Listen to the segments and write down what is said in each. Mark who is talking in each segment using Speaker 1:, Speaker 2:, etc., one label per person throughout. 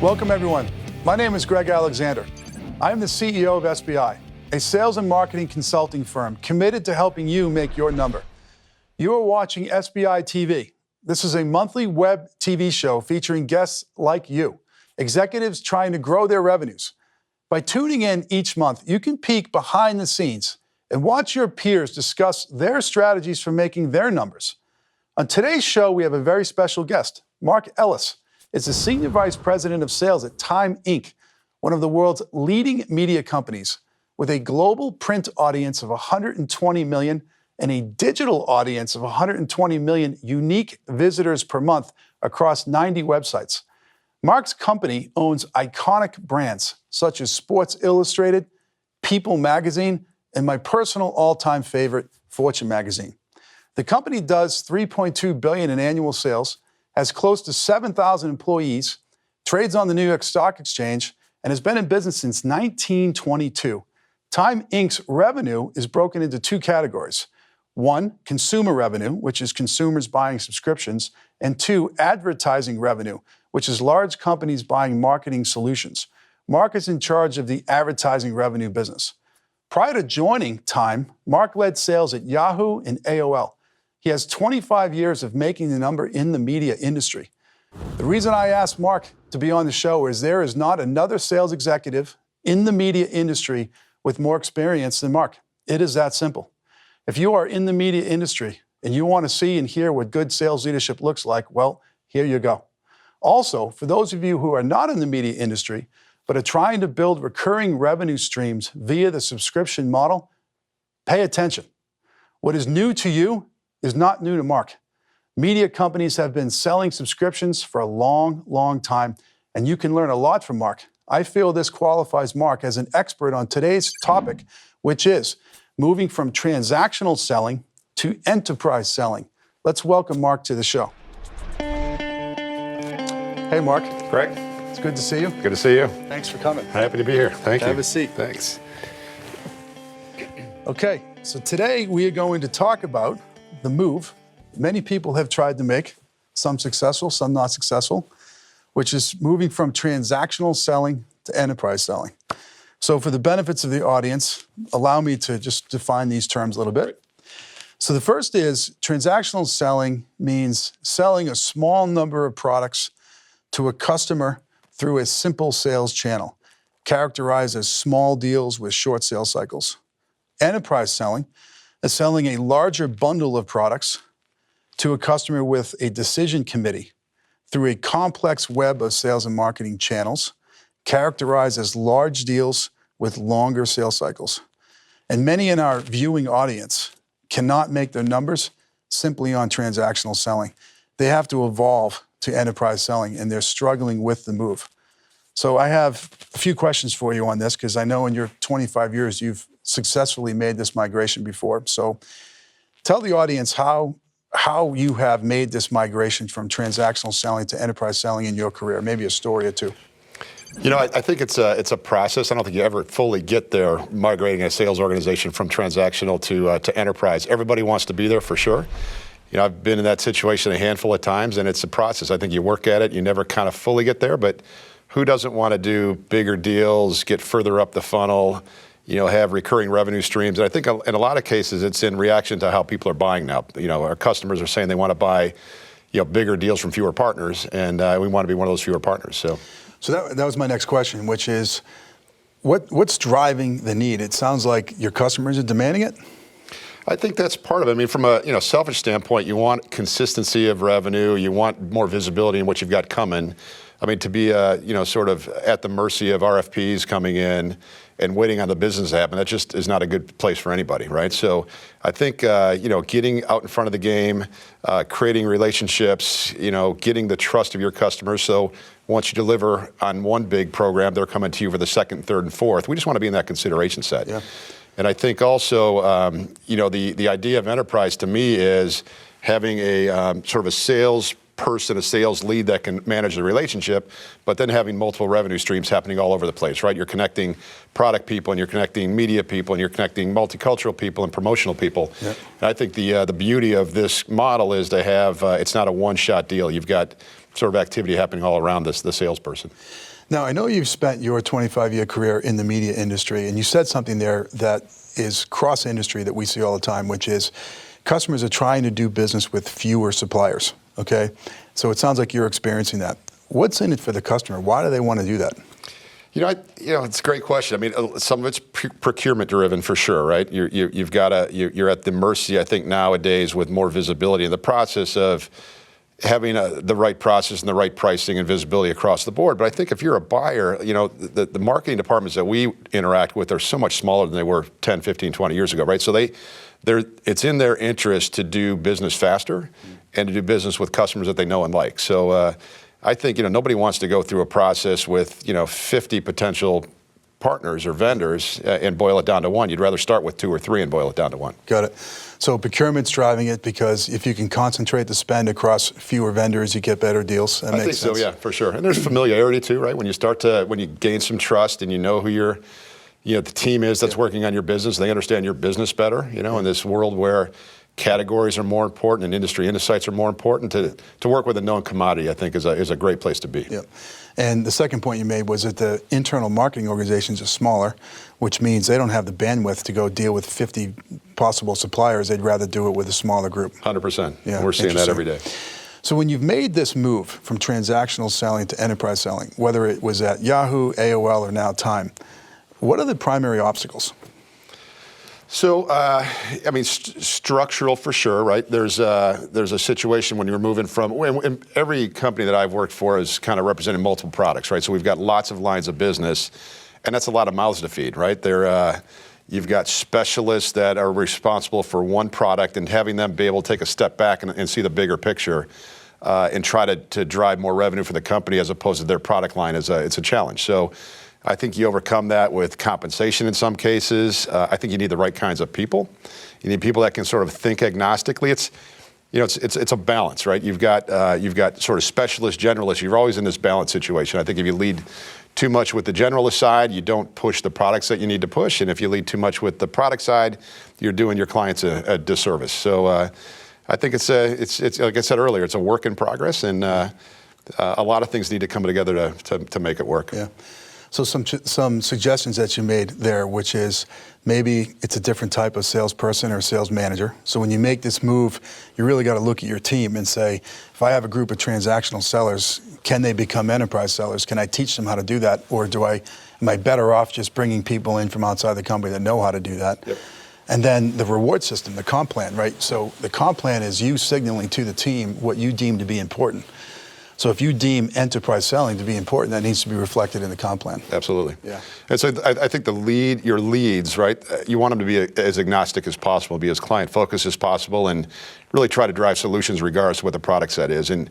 Speaker 1: Welcome, everyone. My name is Greg Alexander. I am the CEO of SBI, a sales and marketing consulting firm committed to helping you make your number. You are watching SBI TV. This is a monthly web TV show featuring guests like you, executives trying to grow their revenues. By tuning in each month, you can peek behind the scenes and watch your peers discuss their strategies for making their numbers. On today's show, we have a very special guest. Mark Ellis is the Senior Vice President of Sales at Time Inc., one of the world's leading media companies, with a global print audience of 120 million and a digital audience of 120 million unique visitors per month across 90 websites. Mark's company owns iconic brands such as Sports Illustrated, People Magazine, and my personal all-time favorite, Fortune Magazine. The company does $3.2 billion in annual sales, has close to 7,000 employees, trades on the New York Stock Exchange, and has been in business since 1922. Time Inc.'s revenue is broken into two categories. One, consumer revenue, which is consumers buying subscriptions, and two, advertising revenue, which is large companies buying marketing solutions. Mark is in charge of the advertising revenue business. Prior to joining Time, Mark led sales at Yahoo and AOL. He has 25 years of making the number in the media industry. The reason I asked Mark to be on the show is there is not another sales executive in the media industry with more experience than Mark. It is that simple. If you are in the media industry and you want to see and hear what good sales leadership looks like, well, here you go. Also, for those of you who are not in the media industry, but are trying to build recurring revenue streams via the subscription model, pay attention. What is new to you is not new to Mark. Media companies have been selling subscriptions for a long, long time, and you can learn a lot from Mark. I feel this qualifies Mark as an expert on today's topic, which is moving from transactional selling to enterprise selling. Let's welcome Mark to the show. Hey, Mark.
Speaker 2: Greg.
Speaker 1: It's good to see you.
Speaker 2: Good to see you.
Speaker 1: Thanks for coming.
Speaker 2: Happy to be here. Thank you.
Speaker 1: Have a seat.
Speaker 2: Thanks.
Speaker 1: Okay, so today we are going to talk about the move many people have tried to make, some successful, some not successful, which is moving from transactional selling to enterprise selling. So for the benefits of the audience, allow me to just define these terms a little bit. So the first is transactional selling means selling a small number of products to a customer through a simple sales channel, characterized as small deals with short sales cycles. Enterprise selling is selling a larger bundle of products to a customer with a decision committee through a complex web of sales and marketing channels, characterized as large deals with longer sales cycles. And many in our viewing audience cannot make their numbers simply on transactional selling. They have to evolve to enterprise selling, and they're struggling with the move. So I have a few questions for you on this, because I know in your 25 years you've successfully made this migration before. So tell the audience how you have made this migration from transactional selling to enterprise selling in your career, maybe a story or two.
Speaker 2: You know, I think it's a process. I don't think you ever fully get there migrating a sales organization from transactional to enterprise. Everybody wants to be there for sure. You know, I've been in that situation a handful of times, and it's a process. I think you work at it, you never kind of fully get there, but who doesn't want to do bigger deals, get further up the funnel, you know, have recurring revenue streams? And I think in a lot of cases, it's in reaction to how people are buying now. You know, our customers are saying they want to buy, you know, bigger deals from fewer partners, and we want to be one of those fewer partners. So
Speaker 1: that was my next question, which is, what's driving the need? It sounds like your customers are demanding it.
Speaker 2: I think that's part of it. I mean, from a selfish standpoint, you want consistency of revenue. You want more visibility in what you've got coming. I mean, to be sort of at the mercy of RFPs coming in and waiting on the business to happen, that just is not a good place for anybody, right? So I think getting out in front of the game, creating relationships, getting the trust of your customers. So once you deliver on one big program, they're coming to you for the second, third, and fourth. We just want to be in that consideration set.
Speaker 1: Yeah.
Speaker 2: And I think also, the idea of enterprise to me is having a sort of a sales person, a sales lead that can manage the relationship, but then having multiple revenue streams happening all over the place, right? You're connecting product people, and you're connecting media people, and you're connecting multicultural people and promotional people. Yep. And I think the beauty of this model is to have, it's not a one-shot deal. You've got sort of activity happening all around the salesperson.
Speaker 1: Now, I know you've spent your 25-year career in the media industry, and you said something there that is cross-industry that we see all the time, which is customers are trying to do business with fewer suppliers, okay? So it sounds like you're experiencing that. What's in it for the customer? Why do they want to do that?
Speaker 2: It's a great question. I mean, some of it's procurement driven for sure, right? You're at the mercy, I think, nowadays with more visibility in the process of having the right process and the right pricing and visibility across the board. But I think if you're a buyer, the marketing departments that we interact with are so much smaller than they were 10, 15, 20 years ago, right? So it's in their interest to do business faster and to do business with customers that they know and like. So I think, nobody wants to go through a process with, 50 potential partners or vendors and boil it down to one. You'd rather start with 2 or 3 and boil it down to 1.
Speaker 1: Got it. So procurement's driving it because if you can concentrate the spend across fewer vendors, you get better deals. That
Speaker 2: I
Speaker 1: makes
Speaker 2: think
Speaker 1: sense.
Speaker 2: so, yeah, for sure. And there's familiarity too, right? When you gain some trust and you know who the team is that's working on your business, they understand your business better, in this world where categories are more important and industry insights are more important, to work with a known commodity, I think is a great place to be.
Speaker 1: Yep. And the second point you made was that the internal marketing organizations are smaller, which means they don't have the bandwidth to go deal with 50 possible suppliers. They'd rather do it with a smaller group.
Speaker 2: 100%.
Speaker 1: Yeah,
Speaker 2: we're seeing that every day.
Speaker 1: So when you've made this move from transactional selling to enterprise selling, whether it was at Yahoo, AOL, or now Time, what are the primary obstacles?
Speaker 2: So, structural for sure, right? There's a situation when you're moving from, and every company that I've worked for is kind of representing multiple products, right? So we've got lots of lines of business, and that's a lot of mouths to feed, right? You've got specialists that are responsible for one product, and having them be able to take a step back and see the bigger picture and try to drive more revenue for the company as opposed to their product line it's a challenge. So I think you overcome that with compensation in some cases. I think you need the right kinds of people. You need people that can sort of think agnostically. It's a balance, right? You've got sort of specialists, generalists. You're always in this balance situation. I think if you lead too much with the generalist side, you don't push the products that you need to push. And if you lead too much with the product side, you're doing your clients a disservice. So I think it's like I said earlier, it's a work in progress, and a lot of things need to come together to make it work.
Speaker 1: Yeah. So some suggestions that you made there, which is maybe it's a different type of salesperson or sales manager. So when you make this move, you really got to look at your team and say, if I have a group of transactional sellers, can they become enterprise sellers? Can I teach them how to do that? Or am I better off just bringing people in from outside the company that know how to do that? Yep. And then the reward system, the comp plan, right? So the comp plan is you signaling to the team what you deem to be important. So if you deem enterprise selling to be important, that needs to be reflected in the comp plan.
Speaker 2: Absolutely.
Speaker 1: Yeah.
Speaker 2: And so I think your leads, right, you want them to be as agnostic as possible, be as client-focused as possible, and really try to drive solutions regardless of what the product set is. And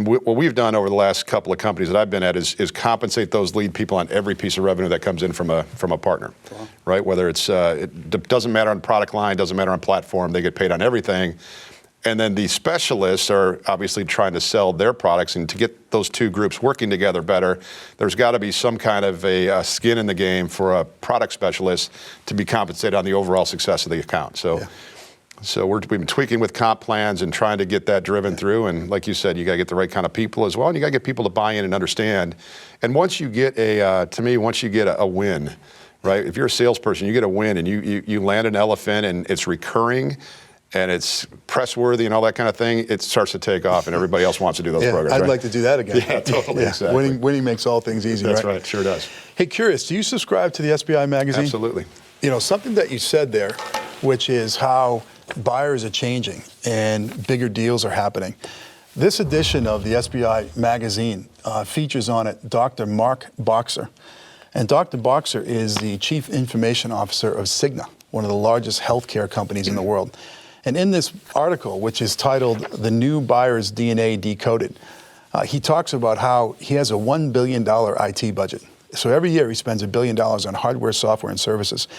Speaker 2: what we've done over the last couple of companies that I've been at is compensate those lead people on every piece of revenue that comes in from a partner, right? Whether it doesn't matter on product line, doesn't matter on platform, they get paid on everything. And then the specialists are obviously trying to sell their products, and to get those two groups working together better, there's got to be some kind of a skin in the game for a product specialist to be compensated on the overall success of the account. So we've been tweaking with comp plans and trying to get that driven through. And like you said, you got to get the right kind of people as well, and you got to get people to buy in and understand. And once you get a win, right? If you're a salesperson, you get a win, and you land an elephant, and it's recurring, and it's press-worthy and all that kind of thing, it starts to take off, and everybody else wants to do those programs.
Speaker 1: I'd like to do that again.
Speaker 2: Yeah, totally. Exactly.
Speaker 1: Winning makes all things easy,
Speaker 2: That's
Speaker 1: right?
Speaker 2: right, sure does.
Speaker 1: Hey, curious, do you subscribe to the SBI magazine?
Speaker 2: Absolutely.
Speaker 1: Something that you said there, which is how buyers are changing and bigger deals are happening. This edition of the SBI magazine features on it Dr. Mark Boxer. And Dr. Boxer is the Chief Information Officer of Cigna, one of the largest healthcare companies in the world. And in this article, which is titled The New Buyer's DNA Decoded, he talks about how he has a $1 billion IT budget. So every year he spends $1 billion on hardware, software, and services.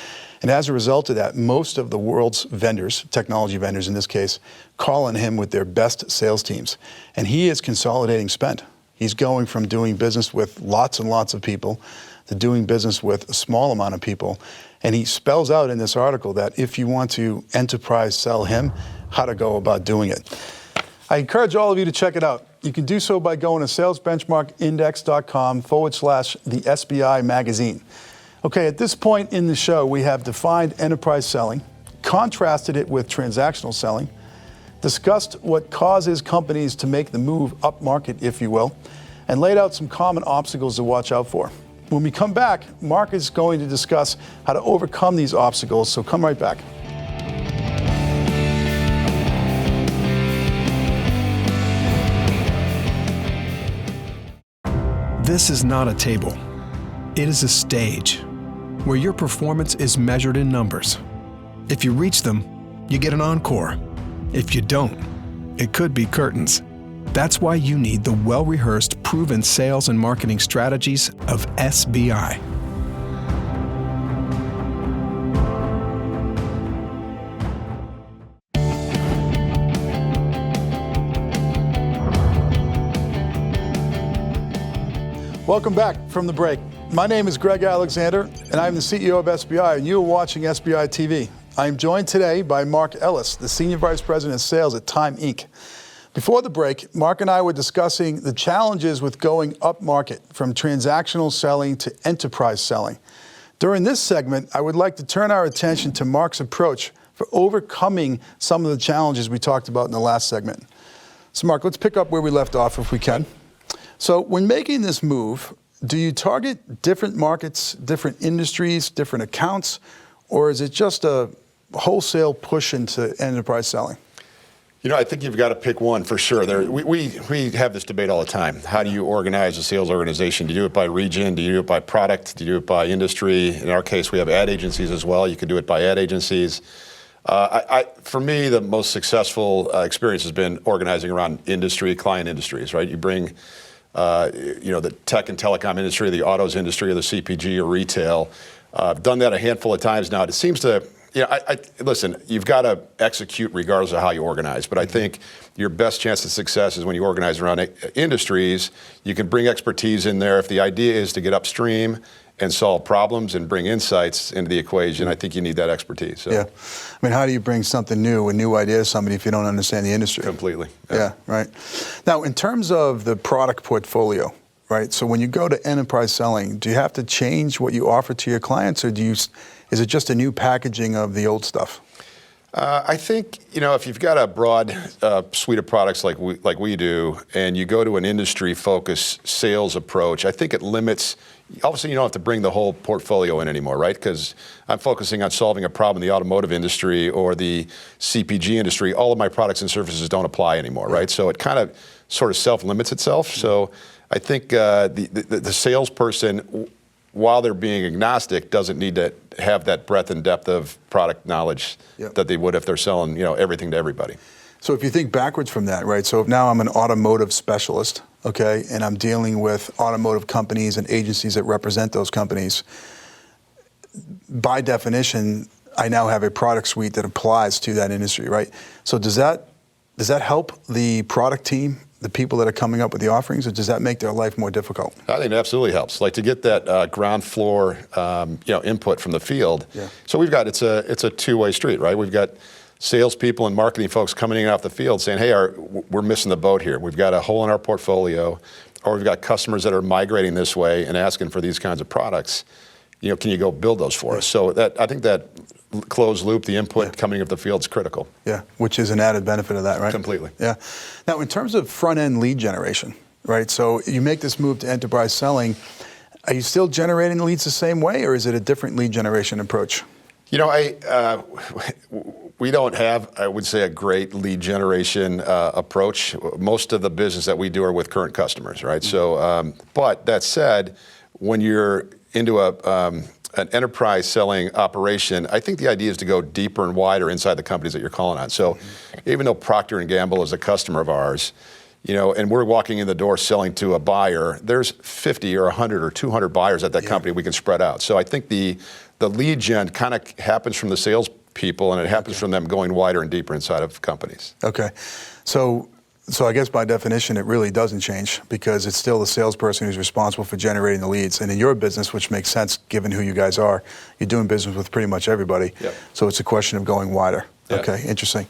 Speaker 1: And as a result of that, most of the world's vendors, technology vendors in this case, call on him with their best sales teams. And he is consolidating spend. He's going from doing business with lots and lots of people to doing business with a small amount of people. And he spells out in this article that if you want to enterprise sell him, how to go about doing it. I encourage all of you to check it out. You can do so by going to salesbenchmarkindex.com/the SBI magazine. Okay, at this point in the show, we have defined enterprise selling, contrasted it with transactional selling, discussed what causes companies to make the move upmarket, if you will, and laid out some common obstacles to watch out for. When we come back, Mark is going to discuss how to overcome these obstacles, so come right back.
Speaker 3: This is not a table. It is a stage where your performance is measured in numbers. If you reach them, you get an encore. If you don't, it could be curtains. That's why you need the well-rehearsed, proven sales and marketing strategies of SBI.
Speaker 1: Welcome back from the break. My name is Greg Alexander, and I'm the CEO of SBI, and you are watching SBI TV. I am joined today by Mark Ellis, the Senior Vice President of Sales at Time Inc. Before the break, Mark and I were discussing the challenges with going upmarket from transactional selling to enterprise selling. During this segment, I would like to turn our attention to Mark's approach for overcoming some of the challenges we talked about in the last segment. So Mark, let's pick up where we left off if we can. So when making this move, do you target different markets, different industries, different accounts, or is it just a wholesale push into enterprise selling?
Speaker 2: You know, I think you've got to pick one for sure. We have this debate all the time. How do you organize a sales organization? Do you do it by region? Do you do it by product? Do you do it by industry? In our case, we have ad agencies as well. You can do it by ad agencies. For me, the most successful experience has been organizing around industry, client industries, right? You bring the tech and telecom industry, the autos industry, or the CPG or retail. I've done that a handful of times now. It seems to, listen, you've got to execute regardless of how you organize. But I think your best chance of success is when you organize around industries. You can bring expertise in there. If the idea is to get upstream and solve problems and bring insights into the equation, I think you need that expertise. So.
Speaker 1: Yeah. I mean, how do you bring something new, a new idea to somebody if you don't understand the industry?
Speaker 2: Completely.
Speaker 1: Yeah, right. Now, in terms of the product portfolio, right? So when you go to enterprise selling, do you have to change what you offer to your clients, or is it just a new packaging of the old stuff?
Speaker 2: I think, if you've got a broad suite of products like we do, and you go to an industry-focused sales approach, I think it limits. Obviously, you don't have to bring the whole portfolio in anymore, right? Because I'm focusing on solving a problem in the automotive industry or the CPG industry. All of my products and services don't apply anymore, right? So it kind of sort of self-limits itself. So I think the salesperson, while they're being agnostic, doesn't need to have that breadth and depth of product knowledge that they would if they're selling, everything to everybody.
Speaker 1: So if you think backwards from that, right? So if now I'm an automotive specialist, okay, and I'm dealing with automotive companies and agencies that represent those companies, by definition, I now have a product suite that applies to that industry, right? So does that help the product team, the people that are coming up with the offerings, or does that make their life more difficult?
Speaker 2: I think it absolutely helps. Like to get that ground floor, input from the field. Yeah. So we've got it's a two-way street, right? We've got salespeople and marketing folks coming in off the field saying, "Hey, we're missing the boat here. We've got a hole in our portfolio, or we've got customers that are migrating this way and asking for these kinds of products. Can you go build those for us?" So I think that closed loop, the input coming up the field is critical.
Speaker 1: Yeah, which is an added benefit of that, right?
Speaker 2: Completely.
Speaker 1: Yeah. Now, in terms of front-end lead generation, right? So you make this move to enterprise selling. Are you still generating leads the same way, or is it a different lead generation approach?
Speaker 2: We don't have, I would say, a great lead generation approach. Most of the business that we do are with current customers, right? Mm-hmm. So, but that said, when you're into an enterprise selling operation, I think the idea is to go deeper and wider inside the companies that you're calling on. So, even though Procter & Gamble is a customer of ours, and we're walking in the door selling to a buyer, there's 50 or 100 or 200 buyers at that company we can spread out. So I think the lead gen kind of happens from the sales people, and it happens from them going wider and deeper inside of companies.
Speaker 1: Okay. So I guess by definition, it really doesn't change because it's still the salesperson who's responsible for generating the leads. And in your business, which makes sense given who you guys are, you're doing business with pretty much everybody. Yep. So it's a question of going wider. Yeah. Okay, interesting.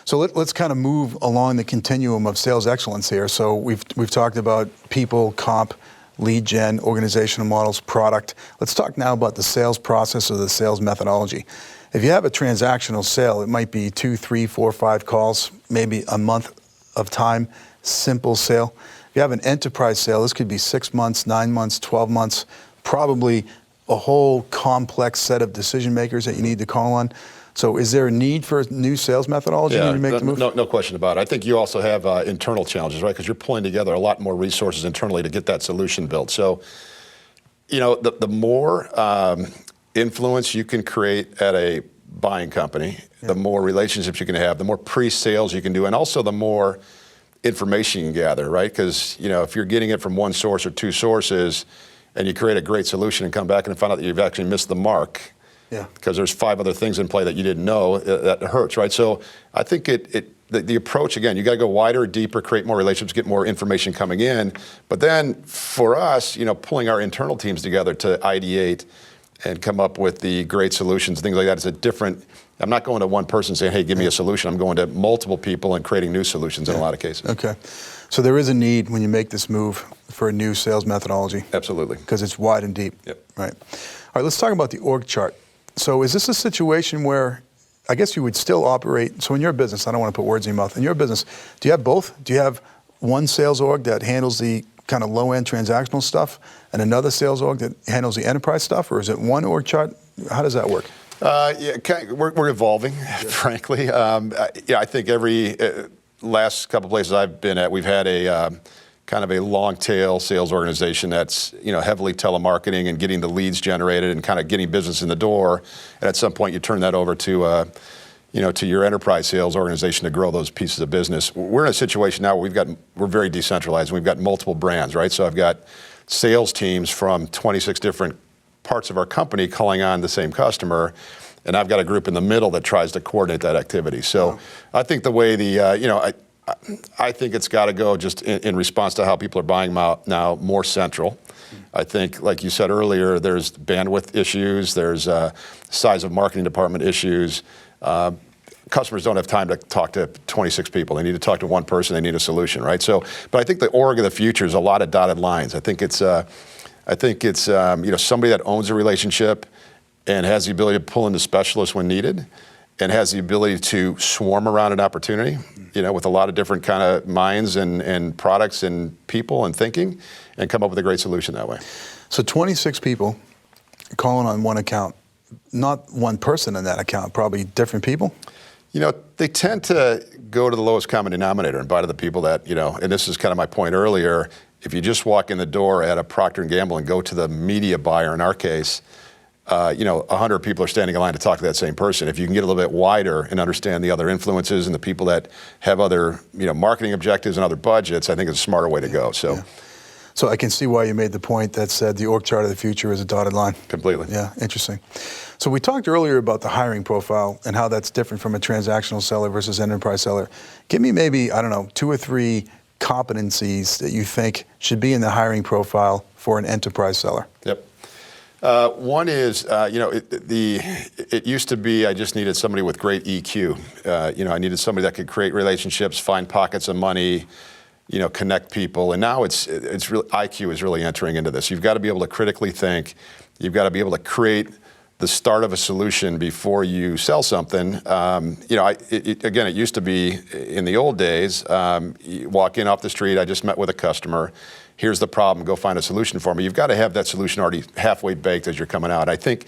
Speaker 1: So let's kind of move along the continuum of sales excellence here. So we've talked about people, comp, lead gen, organizational models, product. Let's talk now about the sales process or the sales methodology. If you have a transactional sale, it might be 2, 3, 4, 5 calls, maybe a month of time, simple sale. If you have an enterprise sale, this could be 6 months, 9 months, 12 months, probably a whole complex set of decision makers that you need to call on. So is there a need for a new sales methodology when you make the move?
Speaker 2: No question about it. I think you also have internal challenges, right? Because you're pulling together a lot more resources internally to get that solution built. So, the more influence you can create at a buying company, the more relationships you can have, the more pre-sales you can do, and also the more information you can gather, right? Because, if you're getting it from one source or two sources, and you create a great solution and come back and find out that you've actually missed the mark, because there's 5 other things in play that you didn't know, that hurts, right? So I think the approach, again, you got to go wider, deeper, create more relationships, get more information coming in. But then for us, pulling our internal teams together to ideate and come up with the great solutions, things like that, is a different. I'm not going to one person saying, hey, give me a solution. I'm going to multiple people and creating new solutions in a lot of cases.
Speaker 1: Okay. So there is a need when you make this move for a new sales methodology.
Speaker 2: Absolutely.
Speaker 1: Because it's wide and deep.
Speaker 2: Yep.
Speaker 1: Right. All right, let's talk about the org chart. So is this a situation where, I guess you would still operate, so in your business, I don't want to put words in your mouth, in your business, do you have both? Do you have one sales org that handles the kind of low-end transactional stuff and another sales org that handles the enterprise stuff, or is it one org chart? How does that work?
Speaker 2: We're evolving, frankly. I think every last couple places I've been at, we've had a kind of a long tail sales organization that's heavily telemarketing and getting the leads generated and kind of getting business in the door. And at some point, you turn that over to to your enterprise sales organization to grow those pieces of business. We're in a situation now where we're very decentralized. We've got multiple brands, right? So I've got sales teams from 26 different parts of our company calling on the same customer, and I've got a group in the middle that tries to coordinate that activity. So I think the way I think it's got to go just in response to how people are buying now, more central. I think, like you said earlier, there's bandwidth issues, there's size of marketing department issues. Customers don't have time to talk to 26 people. They need to talk to one person. They need a solution, right? So, but I think the org of the future is a lot of dotted lines. I think it's somebody that owns a relationship and has the ability to pull in the specialists when needed, and has the ability to swarm around an opportunity, with a lot of different kind of minds and products and people and thinking, and come up with a great solution that way.
Speaker 1: So 26 people calling on one account, not one person in that account, probably different people?
Speaker 2: They tend to go to the lowest common denominator and buy to the people that, and this is kind of my point earlier, if you just walk in the door at a Procter & Gamble and go to the media buyer, in our case, 100 people are standing in line to talk to that same person. If you can get a little bit wider and understand the other influences and the people that have other, marketing objectives and other budgets, I think it's a smarter way to go.
Speaker 1: So I can see why you made the point that said the org chart of the future is a dotted line.
Speaker 2: Completely.
Speaker 1: Yeah, interesting. So we talked earlier about the hiring profile and how that's different from a transactional seller versus enterprise seller. Give me maybe, 2 or 3 competencies that you think should be in the hiring profile for an enterprise seller.
Speaker 2: Yep. One is, it used to be I just needed somebody with great EQ. I needed somebody that could create relationships, find pockets of money, connect people. And now it's really, IQ is really entering into this. You've got to be able to critically think. You've got to be able to create the start of a solution before you sell something. It used to be in the old days, you walk in off the street, I just met with a customer. Here's the problem, go find a solution for me. You've got to have that solution already halfway baked as you're coming out. I think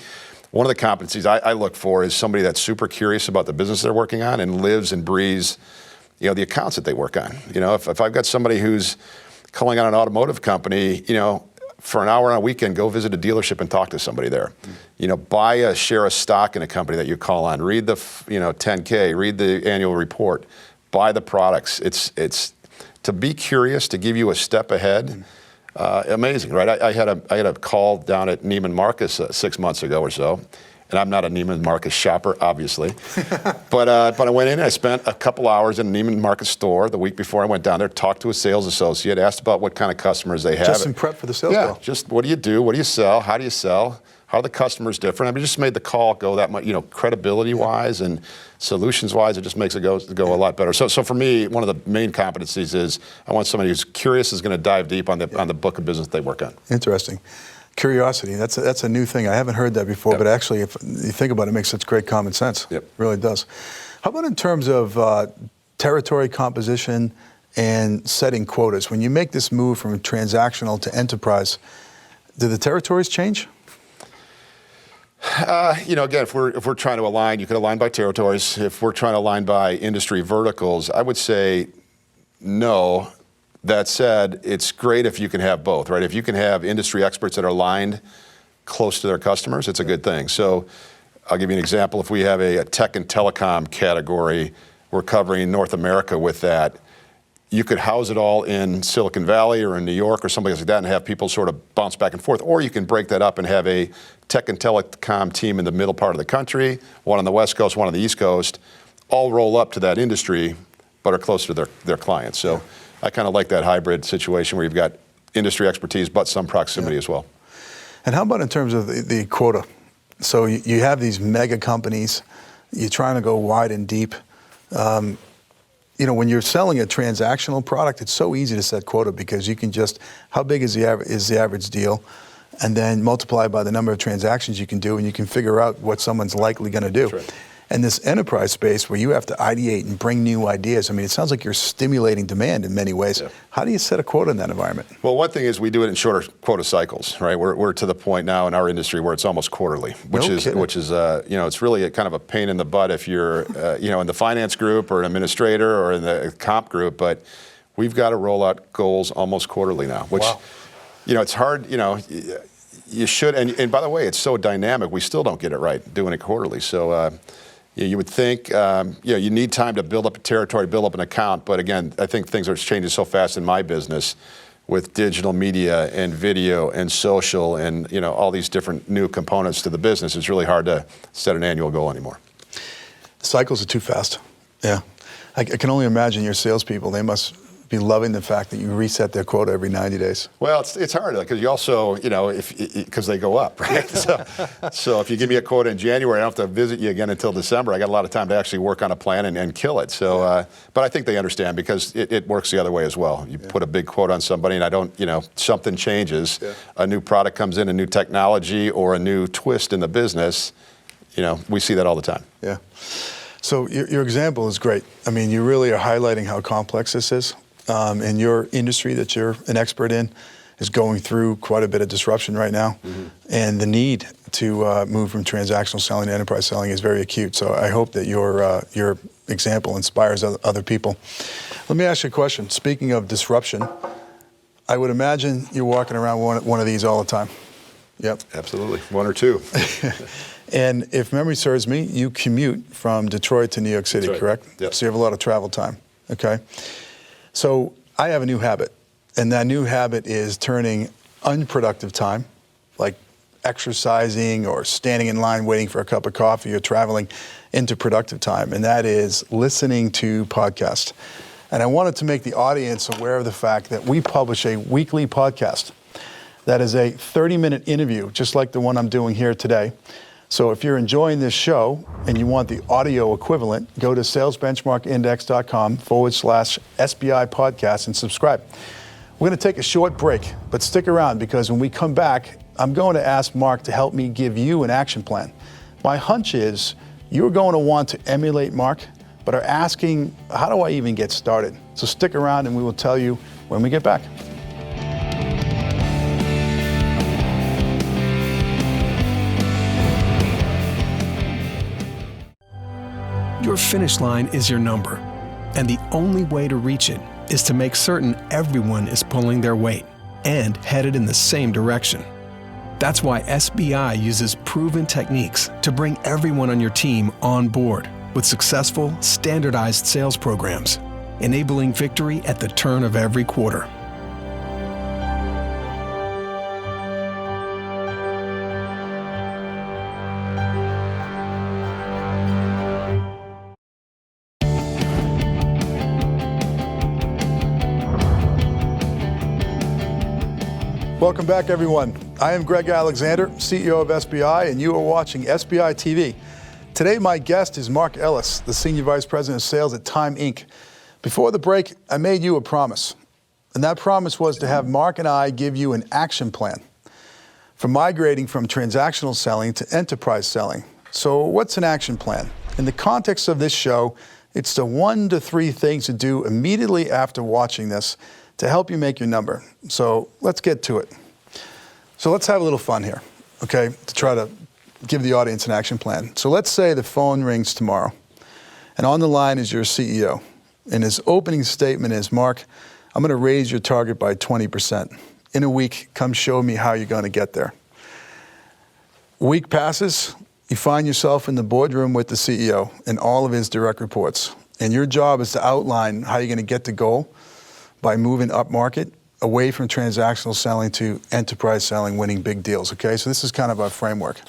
Speaker 2: one of the competencies I look for is somebody that's super curious about the business they're working on and lives and breathes, the accounts that they work on. If I've got somebody who's calling on an automotive company, for an hour on a weekend, go visit a dealership and talk to somebody there. Buy a share of stock in a company that you call on. Read the 10K, read the annual report, buy the products. It's to be curious, to give you a step ahead. Amazing, right? I had a call down at Neiman Marcus 6 months ago or so, and I'm not a Neiman Marcus shopper, obviously, but I went in and I spent a couple hours in a Neiman Marcus store the week before I went down there, talked to a sales associate, asked about what kind of customers they have.
Speaker 1: Just in prep for the sales call.
Speaker 2: Just what do you do? What do you sell? How do you sell? How How are the customers different? I mean, it just made the call go that much, credibility-wise and solutions-wise, it just makes it go a lot better. So for me, one of the main competencies is I want somebody who's curious, is going to dive deep on the book of business they work on.
Speaker 1: Interesting. Curiosity, that's a new thing. I haven't heard that before, but actually, if you think about it, it makes such great common sense.
Speaker 2: Yep.
Speaker 1: It really does. How about in terms of territory composition and setting quotas? When you make this move from transactional to enterprise, do the territories change?
Speaker 2: Again, if we're trying to align, you could align by territories. If we're trying to align by industry verticals, I would say no. That said, it's great if you can have both, right? If you can have industry experts that are aligned close to their customers, it's a good thing. So I'll give you an example. If we have a tech and telecom category, we're covering North America with that. You could house it all in Silicon Valley or in New York or someplace like that and have people sort of bounce back and forth. Or you can break that up and have a tech and telecom team in the middle part of the country, one on the West Coast, one on the East Coast, all roll up to that industry, but are close to their clients. So I kind of like that hybrid situation where you've got industry expertise, but some proximity as well.
Speaker 1: And how about in terms of the quota? So you have these mega companies, you're trying to go wide and deep. When you're selling a transactional product, it's so easy to set quota because you can just, how big is the average deal? And then multiply by the number of transactions you can do, and you can figure out what someone's likely going to do.
Speaker 2: That's right.
Speaker 1: And this enterprise space where you have to ideate and bring new ideas, I mean, it sounds like you're stimulating demand in many ways.
Speaker 2: Yeah.
Speaker 1: How do you set a quota in that environment?
Speaker 2: Well, one thing is we do it in shorter quota cycles, right? We're to the point now in our industry where it's almost quarterly, which is it's really a kind of a pain in the butt if you're in the finance group or an administrator or in the comp group, but we've got to roll out goals almost quarterly now, which it's hard, you should, and by the way, it's so dynamic, we still don't get it right doing it quarterly. So you would think, you need time to build up a territory, build up an account. But again, I think things are changing so fast in my business with digital media and video and social and, all these different new components to the business. It's really hard to set an annual goal anymore.
Speaker 1: Cycles are too fast. Yeah. I can only imagine your salespeople, they must be loving the fact that you reset their quota every 90 days.
Speaker 2: Well, it's hard because you also, because they go up, right? So if you give me a quota in January, I don't have to visit you again until December. I got a lot of time to actually work on a plan and kill it. So, but I think they understand because it works the other way as well. You put a big quota on somebody and I don't, something changes, a new product comes in, a new technology or a new twist in the business, we see that all the time.
Speaker 1: Yeah. So your example is great. I mean, you really are highlighting how complex this is. And your industry that you're an expert in is going through quite a bit of disruption right now. Mm-hmm. And the need to move from transactional selling to enterprise selling is very acute. So I hope that your example inspires other people. Let me ask you a question. Speaking of disruption, I would imagine you're walking around one of these all the time. Yep.
Speaker 2: Absolutely. One or two.
Speaker 1: And if memory serves me, you commute from Detroit to New York City,
Speaker 2: right.
Speaker 1: Correct?
Speaker 2: Yep.
Speaker 1: So you have a lot of travel time, okay? So I have a new habit, and that new habit is turning unproductive time, like exercising or standing in line waiting for a cup of coffee or traveling, into productive time, and that is listening to podcasts. And I wanted to make the audience aware of the fact that we publish a weekly podcast that is a 30-minute interview, just like the one I'm doing here today. So if you're enjoying this show and you want the audio equivalent, go to salesbenchmarkindex.com/SBI podcast and subscribe. We're going to take a short break, but stick around because when we come back, I'm going to ask Mark to help me give you an action plan. My hunch is you're going to want to emulate Mark, but are asking, how do I even get started? So stick around and we will tell you when we get back.
Speaker 3: Your finish line is your number, and the only way to reach it is to make certain everyone is pulling their weight and headed in the same direction. That's why SBI uses proven techniques to bring everyone on your team on board with successful, standardized sales programs, enabling victory at the turn of every quarter.
Speaker 1: Welcome back, everyone. I am Greg Alexander, CEO of SBI, and you are watching SBI TV. Today, my guest is Mark Ellis, the Senior Vice President of Sales at Time Inc. Before the break, I made you a promise, and that promise was to have Mark and I give you an action plan for migrating from transactional selling to enterprise selling. So what's an action plan? In the context of this show, it's the 1 to 3 things to do immediately after watching this to help you make your number. So let's get to it. So let's have a little fun here, okay, to try to give the audience an action plan. So let's say the phone rings tomorrow, and on the line is your CEO, and his opening statement is, Mark, I'm going to raise your target by 20%. In a week, come show me how you're going to get there. A week passes, you find yourself in the boardroom with the CEO and all of his direct reports, and your job is to outline how you're going to get to goal by moving up market, away from transactional selling to enterprise selling, winning big deals, okay? So this is kind of our framework.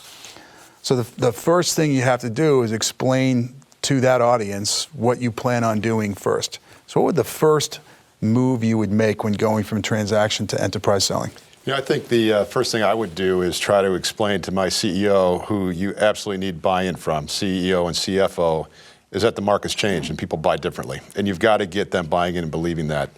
Speaker 1: So the first thing you have to do is explain to that audience what you plan on doing first. So what would the first move you would make when going from transaction to enterprise selling?
Speaker 2: I think the first thing I would do is try to explain to my CEO, who you absolutely need buy-in from, CEO and CFO, is that the market's changed and people buy differently. And you've got to get them buying in and believing that.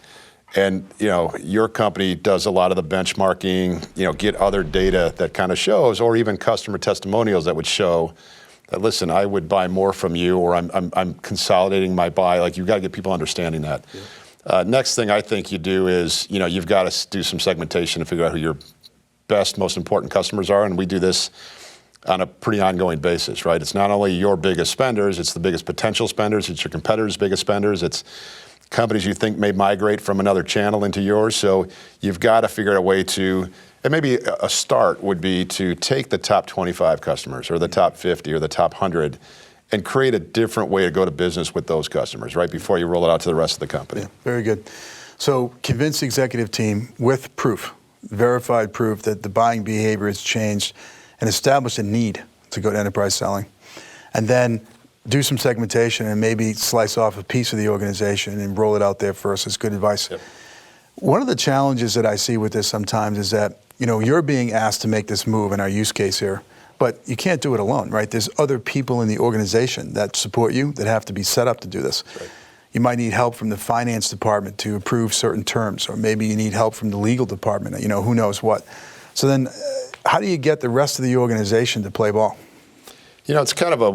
Speaker 2: And your company does a lot of the benchmarking, get other data that kind of shows, or even customer testimonials that would show that, listen, I would buy more from you, or I'm consolidating my buy. Like, you've got to get people understanding that. Yeah. Next thing I think you do is, you've got to do some segmentation to figure out who your best, most important customers are. And we do this on a pretty ongoing basis, right? It's not only your biggest spenders, it's the biggest potential spenders, it's your competitors' biggest spenders, it's companies you think may migrate from another channel into yours. So you've got to figure out a way to, and maybe a start would be to take the top 25 customers or the top 50 or the top 100 and create a different way to go to business with those customers, right, before you roll it out to the rest of the company.
Speaker 1: Yeah, very good. So convince the executive team with proof, verified proof that the buying behavior has changed, and establish a need to go to enterprise selling. And then do some segmentation and maybe slice off a piece of the organization and roll it out there first. It's good advice. Yep. One of the challenges that I see with this sometimes is that, you're being asked to make this move in our use case here, but you can't do it alone, right? There's other people in the organization that support you that have to be set up to do this. Right. You might need help from the finance department to approve certain terms, or maybe you need help from the legal department, who knows what. So then how do you get the rest of the organization to play ball?
Speaker 2: It's kind of a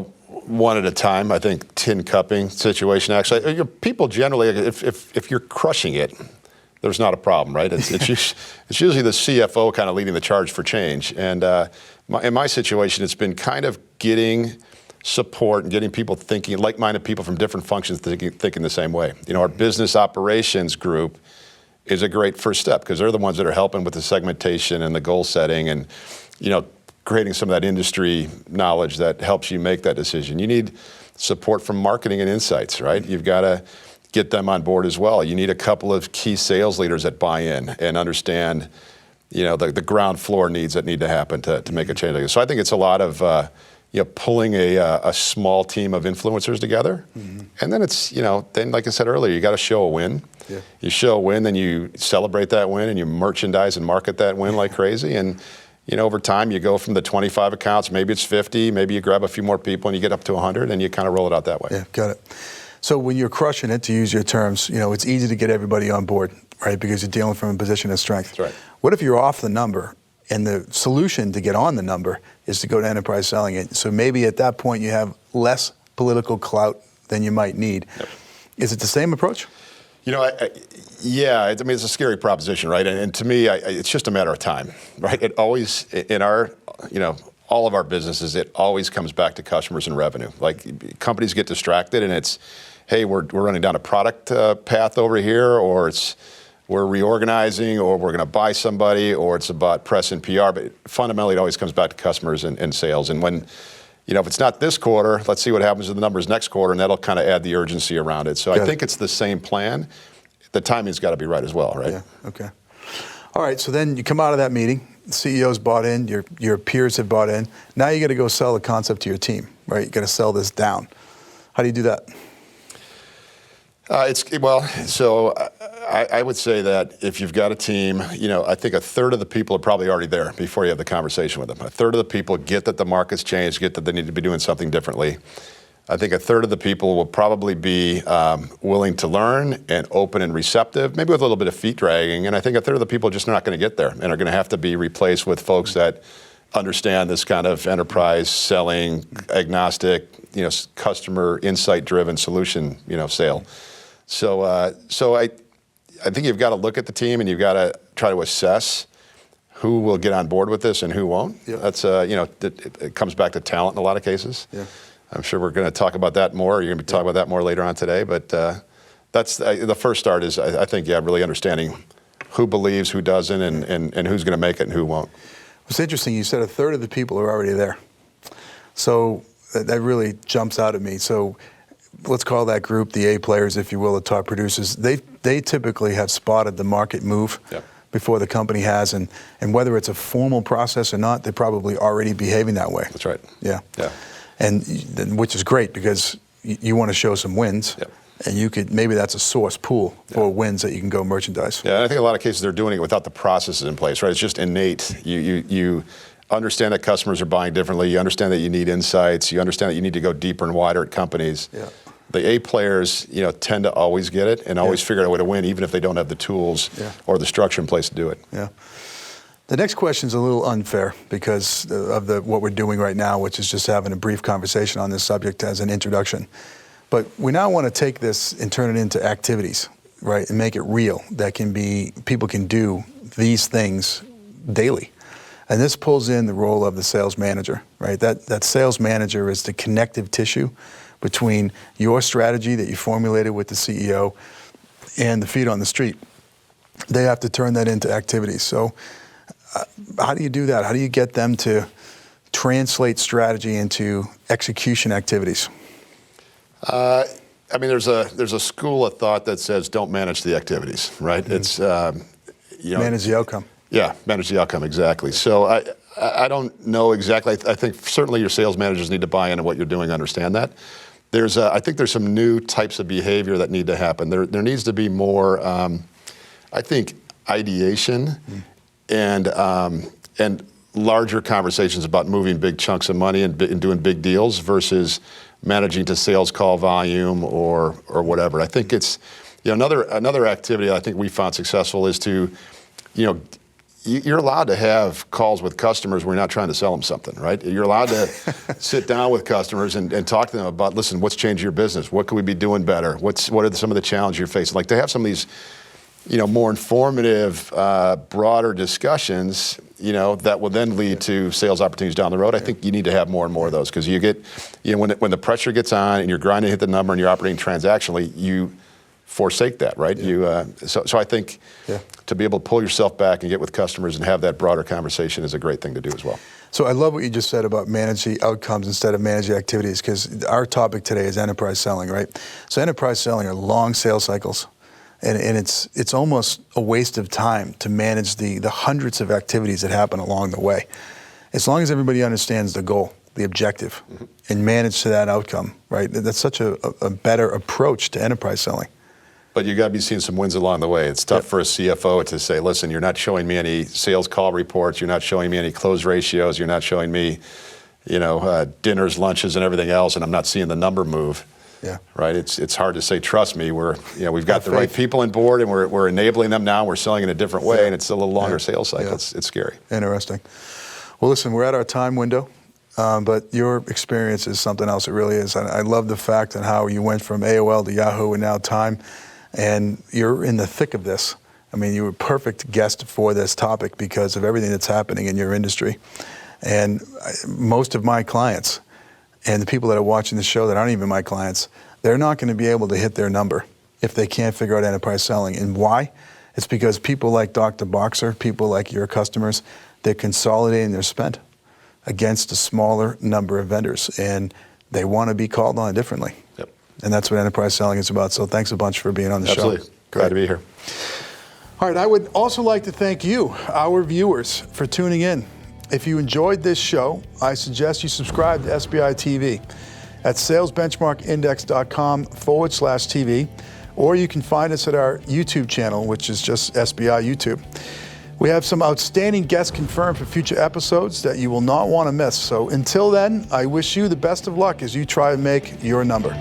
Speaker 2: one at a time, I think, tin cupping situation. Actually, people generally, if you're crushing it, there's not a problem, right? It's usually the CFO kind of leading the charge for change. And in my situation, it's been kind of getting support and getting people thinking, like-minded people from different functions thinking the same way. Our business operations group is a great first step because they're the ones that are helping with the segmentation and the goal setting and, creating some of that industry knowledge that helps you make that decision. You need support from marketing and insights, right? You've got to get them on board as well. You need a couple of key sales leaders that buy in and understand, the ground floor needs that need to happen to make a change like this. So I think it's a lot of, pulling a small team of influencers together. Mm-hmm. And then it's, then like I said earlier, you got to show a win. Yeah. You show a win, then you celebrate that win and you merchandise and market that win like crazy. And over time, you go from the 25 accounts, maybe it's 50, maybe you grab a few more people and you get up to 100 and you kind of roll it out that way.
Speaker 1: Yeah, got it. So when you're crushing it, to use your terms, it's easy to get everybody on board, right? Because you're dealing from a position of strength.
Speaker 2: That's right.
Speaker 1: What if you're off the number and the solution to get on the number is to go to enterprise selling it? So maybe at that point you have less political clout than you might need. Yep. Is it the same approach?
Speaker 2: Yeah, it's a scary proposition, right? And to me, it's just a matter of time, right? It always, in our, all of our businesses, it always comes back to customers and revenue. Like, companies get distracted and it's, hey, we're running down a product path over here, or we're reorganizing, or we're going to buy somebody, or it's about press and PR. But fundamentally, it always comes back to customers and sales. And when, if it's not this quarter, let's see what happens to the numbers next quarter, and that'll kind of add the urgency around it. So I think it's the same plan. The timing's got to be right as well, right?
Speaker 1: Yeah, okay. All right, so then you come out of that meeting, the CEO's bought in, your peers have bought in. Now you got to go sell the concept to your team, right? You got to sell this down. How do you do that?
Speaker 2: So I would say that if you've got a team, I think a third of the people are probably already there before you have the conversation with them. A third of the people get that the market's changed, get that they need to be doing something differently. I think a third of the people will probably be willing to learn and open and receptive, maybe with a little bit of feet dragging. And I think a third of the people are just not going to get there and are going to have to be replaced with folks that understand this kind of enterprise selling, agnostic, customer insight-driven solution, sale. So I think you've got to look at the team and you've got to try to assess who will get on board with this and who won't. Yep. That's it comes back to talent in a lot of cases. Yeah. I'm sure we're going to talk about that more. You're going to be talking about that more later on today. But that's the first start is, I think, really understanding who believes, who doesn't, and who's going to make it and who won't.
Speaker 1: It's interesting. You said a third of the people are already there. So that really jumps out at me. So let's call that group the A players, if you will, the top producers. They typically have spotted the market move. Yep. Before the company has, and whether it's a formal process or not, they're probably already behaving that way.
Speaker 2: That's right.
Speaker 1: Yeah. And which is great because you want to show some wins, yep. And maybe that's a source pool for wins that you can go merchandise.
Speaker 2: Yeah, and I think in a lot of cases they're doing it without the processes in place, right? It's just innate. You understand that customers are buying differently. You understand that you need insights. You understand that you need to go deeper and wider at companies. Yeah. The A players, tend to always get it and always figure out a way to win, even if they don't have the tools or the structure in place to do it.
Speaker 1: Yeah. The next question is a little unfair because of what we're doing right now, which is just having a brief conversation on this subject as an introduction. But we now want to take this and turn it into activities, right, and make it real. People can do these things daily. And this pulls in the role of the sales manager, right? That sales manager is the connective tissue between your strategy that you formulated with the CEO and the feet on the street. They have to turn that into activities. So how do you do that? How do you get them to translate strategy into execution activities?
Speaker 2: There's a school of thought that says don't manage the activities, right? Mm-hmm. It's
Speaker 1: manage the outcome.
Speaker 2: Yeah, manage the outcome, exactly. So I don't know exactly. I think certainly your sales managers need to buy into what you're doing, understand that. I think there's some new types of behavior that need to happen. There needs to be more, I think, ideation and larger conversations about moving big chunks of money and doing big deals versus managing to sales call volume or whatever. I think it's another activity I think we found successful is to you're allowed to have calls with customers where you're not trying to sell them something, right? You're allowed to sit down with customers and talk to them about, listen, what's changed your business? What could we be doing better? What are some of the challenges you're facing? Like to have some of these, more informative, broader discussions, that will then lead to sales opportunities down the road. I think you need to have more and more of those because you get, when the pressure gets on and you're grinding to hit the number and you're operating transactionally, you forsake that, right? Yeah. So I think to be able to pull yourself back and get with customers and have that broader conversation is a great thing to do as well.
Speaker 1: So I love what you just said about manage the outcomes instead of manage the activities because our topic today is enterprise selling, right? So enterprise selling are long sales cycles. And it's almost a waste of time to manage the hundreds of activities that happen along the way. As long as everybody understands the goal, the objective, and manage to that outcome, right? That's such a better approach to enterprise selling.
Speaker 2: But you got to be seeing some wins along the way. It's tough for a CFO to say, listen, you're not showing me any sales call reports, you're not showing me any close ratios, you're not showing me, dinners, lunches, and everything else, and I'm not seeing the number move. Yeah. Right. It's hard to say, trust me. We've got the right people on board, and we're enabling them now. We're selling in a different way, and it's a little longer sales cycle. Yeah. It's scary.
Speaker 1: Interesting. Well, listen, we're at our time window, but your experience is something else. It really is. I love the fact and how you went from AOL to Yahoo and now Time, and you're in the thick of this. I mean, you were a perfect guest for this topic because of everything that's happening in your industry, and most of my clients. And the people that are watching the show that aren't even my clients, they're not going to be able to hit their number if they can't figure out enterprise selling. And why? It's because people like Dr. Boxer, people like your customers, they're consolidating their spend against a smaller number of vendors. And they want to be called on differently. Yep. And that's what enterprise selling is about. So thanks a bunch for being on the show.
Speaker 2: Absolutely. Glad to be here.
Speaker 1: All right. I would also like to thank you, our viewers, for tuning in. If you enjoyed this show, I suggest you subscribe to SBI TV at salesbenchmarkindex.com/TV, or you can find us at our YouTube channel, which is just SBI YouTube. We have some outstanding guests confirmed for future episodes that you will not want to miss. So until then, I wish you the best of luck as you try to make your number.